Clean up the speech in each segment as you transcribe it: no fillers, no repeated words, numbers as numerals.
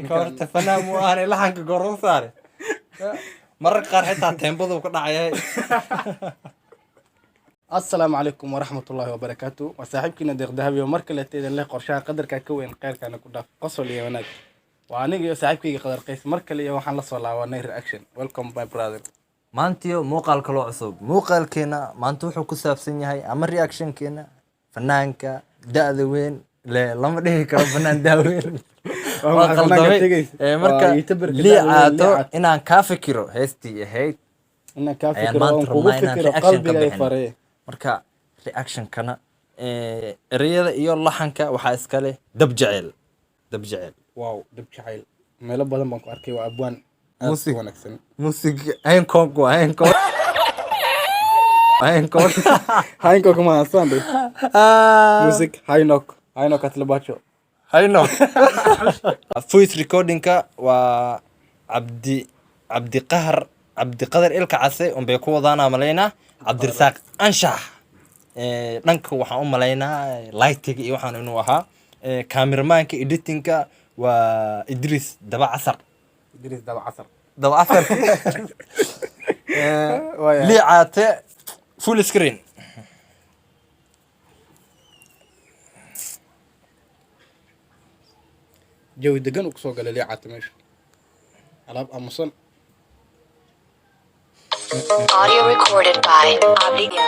كورت فنان مو أنا لحنك قرون صار مرة قار حتى تنبض وكذا السلام عليكم ورحمة الله وبركاته وصاحبكنا ديق ذهبي ومركلة تيدا الله قرشان قدر كوين قير كان كودا قصر لي وناك وأنا صاحبكي قدر قيس مركلة وحن لصوا لعوانا رياكشن ويلكم باي براذر maantiyo muuqaalka loo cusub muuqaalkeena maanta wuxuu ku saabsan yahay ama reactionkeena fanaanka da'da weyn lama dhihi karo fanaan daaweyn waa qaldamay marka liicaato inaan ka fikiro heestii ahayd inaan ka fikiro oo kugu fikiro qalbiga faree marka reactionkana ereyada iyo laxanka waxaa iska leh dab jacayl wow dab jacayl meelo badan baan ku arkay waa abwaan موسيقى هين كوكو ما أصلاً موسيقى هاي نوك أتلباتشو هاي نوك فويس ريكوردينكا و عبد قدر إلك عسى بيكون ضانا ملينا عبد الرزاق أنشح ننكو وحنا ملينا لايتك وحنا إنه وها كاميرمانك إديتينكا وإدريس دبا عصر لي عاته فول سكرين جو دقن وكسوق لي عاته ماشي على أمصن Audio recorded by Obligo.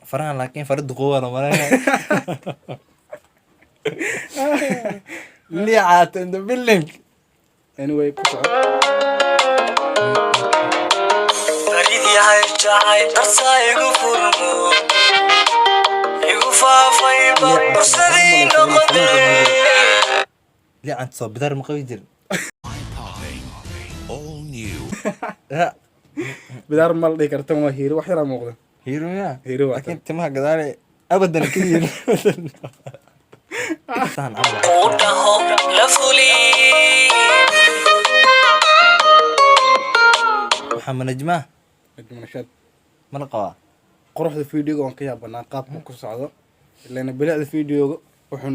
فران لكن فرد قوة مرة اللي عاد عنده باللينك anyway كسر فريد يا هاي درسا يغفرمو يغفا فايبا برسدين نقدي اللي عاد صوب بدار مقويدر all new بدار مال ديك رتم هيرو وحيرا موقدا هيرو يا هيرو لكن تما قداري ابدا كثير قوتهم لفولي محمد نجمة نشاد ما لقوا قروح الفيديو وان كيا بنان قاب ku socdo ilaa bilaa video wuxuu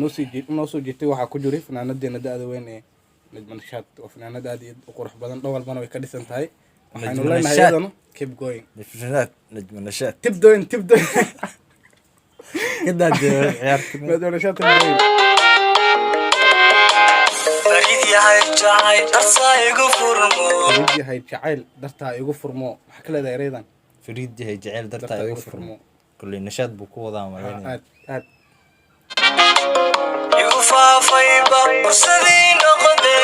noo soo jeetay waxa ku jiray fanaanadeena da'da weyn ee Najma Nashaad oo fanaanad aad iyo qurux badan dhawal bana way ka dhisan tahay waxaanu leenahay iyadana keep going نجم نشاط تبدأ كده عيارت نجم نشاط تبدأ فريد يا هاي درسا يغفرمو فريد هاي جعيل درتها igu furmo waxa kale dheereedan فريد هي جعل درتا يغفر كل نشاط بكو ذا مرين aad يغفا فايبا برسدين نقدي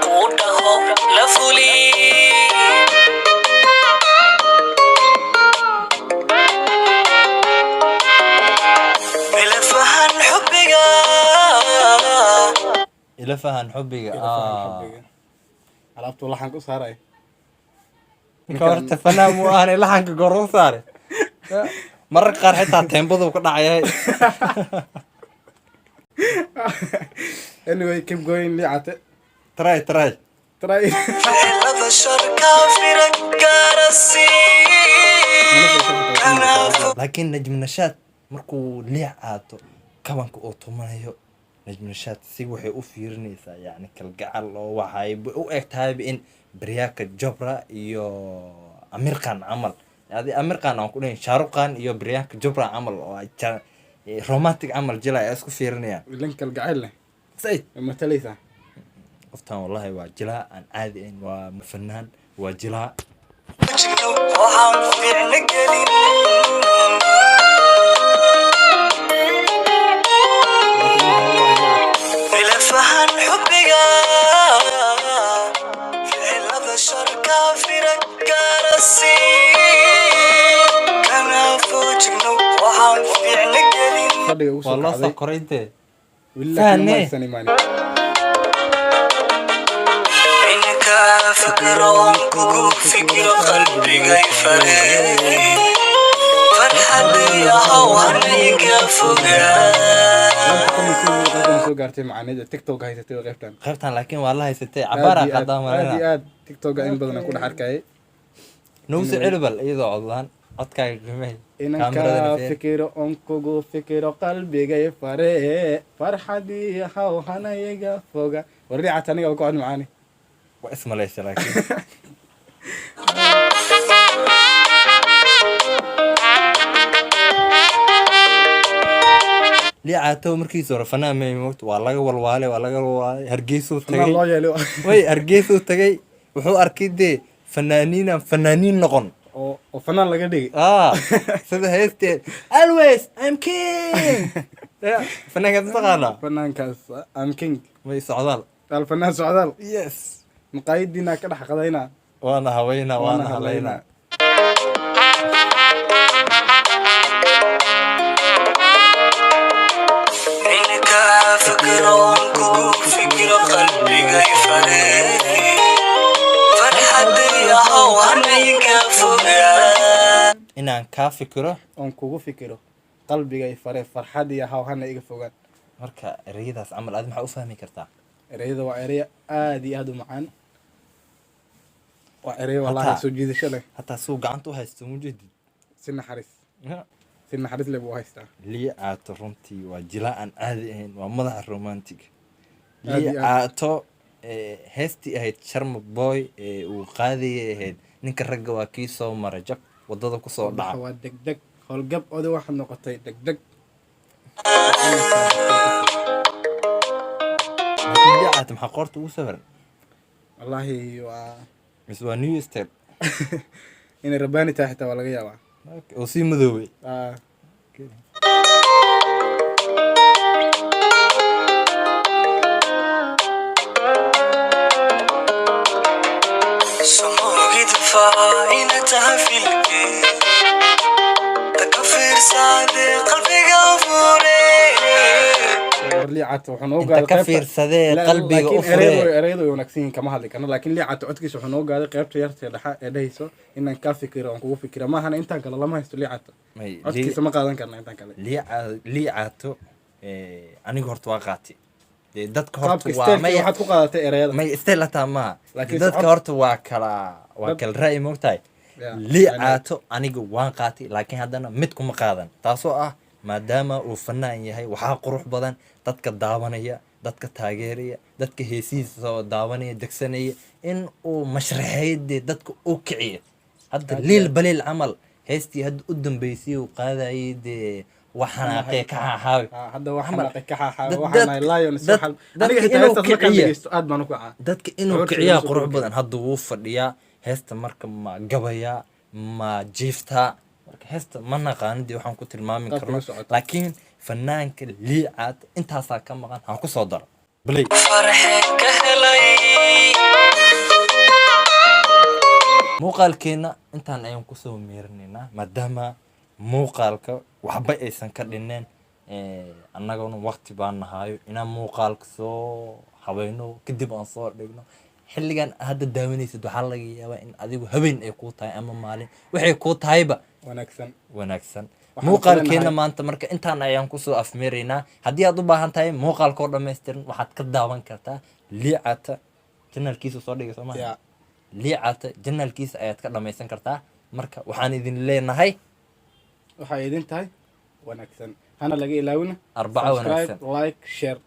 قوتهم لفولي إلى فهن حبي alaabtu laxan ku saaray كورت فنان مو أنا لحنك قرون صار مرة قار حتى تنبض وكذا anyway keep going li عاته تراي فعلا الشركة في رجارسي لكن نجم نشاط مركو ليه عاتو كمان كأوتومانيو نجم نشاط سي وحي أوفيرنيسا يعني كالقعال وحي وإكتها بإن برياك جبرا يو أمريكان عمل يعني أمريكان أقولين شاروخان يو برياك جبرا عمل رومانتيك عمل جلا اسكو فيرنيا لينك القعيل له سيد مثليثا قفتان والله واجلاء عن عادي وفنان واجلاء وحام في عنقلين إلى فهن حبي فعلا الشركة في رجارسي كان فوجنا وحام في عنقلين والله سكر انت فاني إنك فكرة كوكو فكرة قلبي غيفري فرحة يا هوانيك فوقا soo gaartay macaanida TikTok haysatay qaybtan qaybtan laakiin waa la haysatay cabaara qadaam aad TikTok in badan ku dhaxarkay نوسي علبل إذا عضلان codkaaga qiimay inanka fikiro on kugu fikiro qalbigay faree farxadii haw hanayaga foga warriicata aniga ku cod macaani waa ismalaysa laakiin liicaato markiisa hore fanaan may moogto waa laga walwaalay hargeysuu fanaan loo tagay yeelo way hargeysuu tagay wuxuu arkay dee fanaaniin noqon oo fanaan laga dhigay sida heesteen always I'm king fanaankaas taqaanaa fanaankaas am king way socdaal alfanaan socdaal yes maqaayadiina ka dhex qadaynaa waana haweynaa waana halaynaa inka fikiro kugu fikiro qalbigay faree farxadii ahow hanayaga fogaa inaan kaa fikiro oon kugu fikiro qalbigay faree farxadii haw hana iga fogaan marka ereyadaas camal aad maxaa u fahmi kartaa ereyada waa ereya aad iyo aad u macaan waa ereya Hataa- wallaahi soo jiidasho leh hataa suu gacanta u haysto mujeedid si naxariis leh buu u haystaa liicaato runtii waa jilaa aan caadi ahayn waa madaxa romantiga Aad iyo aad. liicaato heestii ahayd sharma boy ee uu qaadayay ahayd ninka ragga waa kii soo mara jab wadada kusoo dhaca waa degdeg howlgab oday waxaad noqotay degdeg laakiin liicaato maxaa qoorta ugu sawiran wallaahi waa mise waa new step inay rabbaani tahay xitaa waa laga yaabaa oo sii madoobay Ah, sumugid faina tahay filke taka fiirsaade qalbiga fure war liicata wuxuu noo inta gaaday ka qaybta- fiirsadee La- qalbiga u laakiin ereyadu furee ereyadu way wanaagsan yihiin kama hadli karno laakiin liicata codkiisa wuxuu noo gaaday qaybta yarta dhexa ee dhehayso inaan kaa fikiro aan kugu fikira maahana intaan kale lama haysto liicata May, codkiisa ma qaadan karna intaan kale liicaato aniga horta waa qaati dee dadka qaabka horta waa steelka maya waxaad ku qaadatay ereyada may style hataa maaha Laakiin dadka socod- horta waa kala ra'yi moogtahay Yeah. liicaato aniga waan qaatay laakiin haddana mid kuma qaadan taasoo ah maadaama uu fanaan yahay waxaa qurux badan dadka daawanaya dadka taageeraya dadka heesihiisa soo daawanaya degsanaya in uu mashraxeydee dadka u kiciyo hadda liil baliil camal heestii hadda u dambeysay uu qaadayay dee waxanaaqee ka xaaxaawi Ah, hadda waxaan Camal. naqay ka xaaxaa Dad- waxaan dad- nahay lion dad- aniga dadka xitaa inuu heestaas markaan kiciyo. dhegeysto aad baan u kacaa dadka inuu Codka kiciyaa inuu soo qurux kordhiyo. badan hadda wuu fadhiyaa heesta marka ma gabayaa ma jiiftaa marka heesta ma naqaanidii waxaan ku tilmaami Qaabka karno u socoto. laakiin fanaanka liicaad intaasaa ka maqan ha ku soo daro blay farxeen ka helay muuqaalkeena intaan ayaan kusoo meerinaynaa maadaama muuqaalka waxba aysan ka dhineen annaguna waqti baan nahayo inaan muuqaalka soo habayno kadib aan soo dhigno xilligan hadda daawanaysid waxaa laga yaabaa in adigu habeen ay kuu tahay ama maalin waxay kuu tahayba wanaagsan wanaagsan Waxaan muuqaalkeena filaanahay- maanta marka intaan ayaan kusoo afmeeraynaa haddii aad u baahan tahay muuqaalkoo dhammaystiran waxaad ka daawan kartaa liicata janaalkiisa soo dhigay soo yaa maha liicata janaalkiisa ayaad ka dhammaysan kartaa marka waxaan idin leenahay waxay idin tahay wanaagsan hana laga ilaawina Arbaco Subscribe, wanaagsan. like share